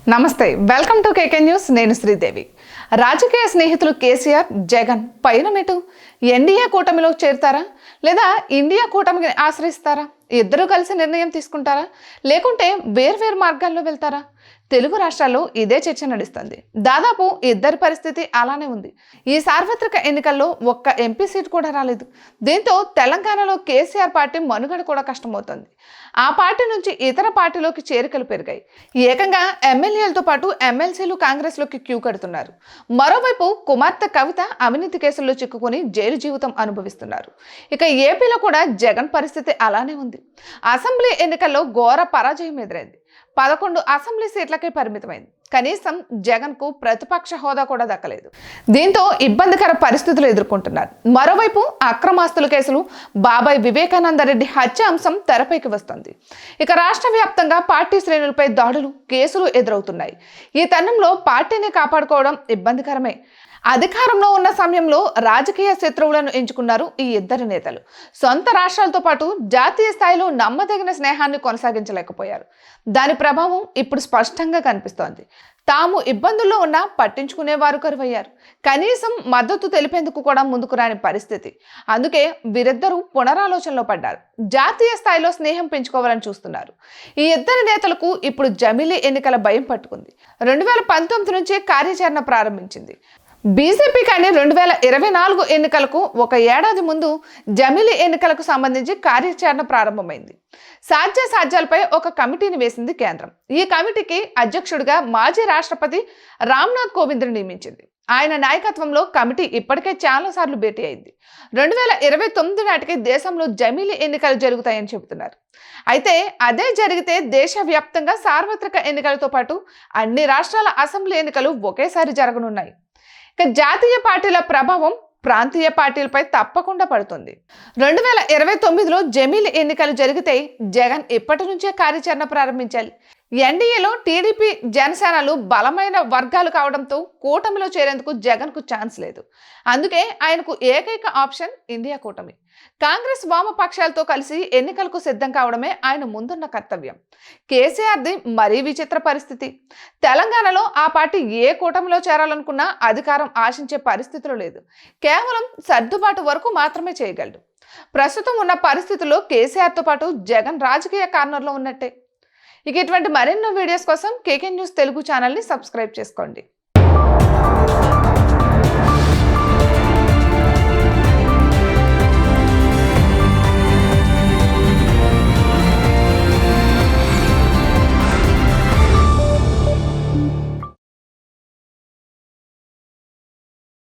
నమస్తే welcome to KK news నేను శ్రీదేవి రాజకీయ స్నేహితులు కేసీఆర్ జగన్ పైనమెటు ఎన్డీఏ కూటమిలో చేరతారా లేదా ఇండియా కూటమిని ఆశ్రయిస్తారా ఇద్దరు కలిసి నిర్ణయం తీసుకుంటారా లేకుంటే వేర్వేరు మార్గాల్లో వెళ్తారా తెలుగు రాష్ట్రాల్లో ఇదే చర్చ నడుస్తుంది దాదాపు ఇద్దరి పరిస్థితి అలానే ఉంది ఈ సార్వత్రిక ఎన్నికల్లో ఒక్క ఎంపీ సీట్ కూడా రాలేదు దీంతో తెలంగాణలో కేసీఆర్ పార్టీ మనుగడ కూడా కష్టమవుతుంది ఆ పార్టీ నుంచి ఇతర పార్టీలోకి చేరికలు పెరిగాయి ఏకంగా ఎమ్మెల్యేలతో పాటు ఎమ్మెల్సీలు కాంగ్రెస్లోకి క్యూ కడుతున్నారు మరోవైపు కుమార్తె కవిత అవినీతి కేసుల్లో చిక్కుకొని జైలు జీవితం అనుభవిస్తున్నారు ఇక ఏపీలో కూడా జగన్ పరిస్థితి అలానే ఉంది అసెంబ్లీ ఎన్నికల్లో ఘోర పరాజయం ఎదురైంది 11 అసెంబ్లీ సీట్లకే పరిమితమైంది కనీసం జగన్ కు ప్రతిపక్ష హోదా కూడా దక్కలేదు దీంతో ఇబ్బందికర పరిస్థితులు ఎదుర్కొంటున్నారు మరోవైపు అక్రమాస్తుల కేసులు బాబాయ్ వివేకానంద రెడ్డి హత్య అంశం తెరపైకి వస్తుంది ఇక రాష్ట్ర వ్యాప్తంగా పార్టీ శ్రేణులపై దాడులు కేసులు ఎదురవుతున్నాయి ఈ తరుణంలో పార్టీని కాపాడుకోవడం ఇబ్బందికరమే అధికారంలో ఉన్న సమయంలో రాజకీయ శత్రువులను ఎంచుకున్నారు ఈ ఇద్దరు నేతలు సొంత రాష్ట్రాలతో పాటు జాతీయ స్థాయిలో నమ్మదగిన స్నేహాన్ని కొనసాగించలేకపోయారు దాని ప్రభావం ఇప్పుడు స్పష్టంగా కనిపిస్తోంది తాము ఇబ్బందుల్లో ఉన్నా పట్టించుకునేవారు కరువయ్యారు కనీసం మద్దతు తెలిపేందుకు కూడా ముందుకు రాని పరిస్థితి అందుకే వీరిద్దరూ పునరాలోచనలో పడ్డారు జాతీయ స్థాయిలో స్నేహం పెంచుకోవాలని చూస్తున్నారు ఈ ఇద్దరు నేతలకు ఇప్పుడు జమిలీ ఎన్నికల భయం పట్టుకుంది 2019 నుంచే కార్యాచరణ ప్రారంభించింది బీజేపీ కానీ 2024 ఎన్నికలకు ఒక ఏడాది ముందు జమిలీ ఎన్నికలకు సంబంధించి కార్యాచరణ ప్రారంభమైంది సాధ్యాలపై ఒక కమిటీని వేసింది కేంద్రం ఈ కమిటీకి అధ్యక్షుడిగా మాజీ రాష్ట్రపతి రామ్నాథ్ కోవింద్ను నియమించింది ఆయన నాయకత్వంలో కమిటీ ఇప్పటికే చాలాసార్లు భేటీ అయింది 2029 నాటికి దేశంలో జమిలీ ఎన్నికలు జరుగుతాయని చెబుతున్నారు అయితే అదే జరిగితే దేశవ్యాప్తంగా సార్వత్రిక ఎన్నికలతో పాటు అన్ని రాష్ట్రాల అసెంబ్లీ ఎన్నికలు ఒకేసారి జరగనున్నాయి ఇక జాతీయ పార్టీల ప్రభావం ప్రాంతీయ పార్టీలపై తప్పకుండా పడుతుంది 2029లో జమిలీ ఎన్నికలు జరిగితే జగన్ ఇప్పటి నుంచే కార్యాచరణ ప్రారంభించాలి ఎన్డీఏలో టీడీపీ జనసేనలు బలమైన వర్గాలు కావడంతో కూటమిలో చేరేందుకు జగన్ కు ఛాన్స్ లేదు అందుకే ఆయనకు ఏకైక ఆప్షన్ ఇండియా కూటమి కాంగ్రెస్ వామపక్షాలతో కలిసి ఎన్నికలకు సిద్ధం కావడమే ఆయన ముందున్న కర్తవ్యం కేసీఆర్ది మరీ విచిత్ర పరిస్థితి తెలంగాణలో ఆ పార్టీ ఏ కూటమిలో చేరాలనుకున్నా అధికారం ఆశించే పరిస్థితులు లేదు కేవలం సర్దుబాటు వరకు మాత్రమే చేయగలడు ప్రస్తుతం ఉన్న పరిస్థితుల్లో కేసీఆర్తో పాటు జగన్ రాజకీయ కార్నర్లో ఉన్నట్టే ఇక ఇటువంటి మరెన్నో వీడియోస్ కోసం కేకే న్యూస్ తెలుగు ఛానల్ని సబ్స్క్రైబ్ చేసుకోండి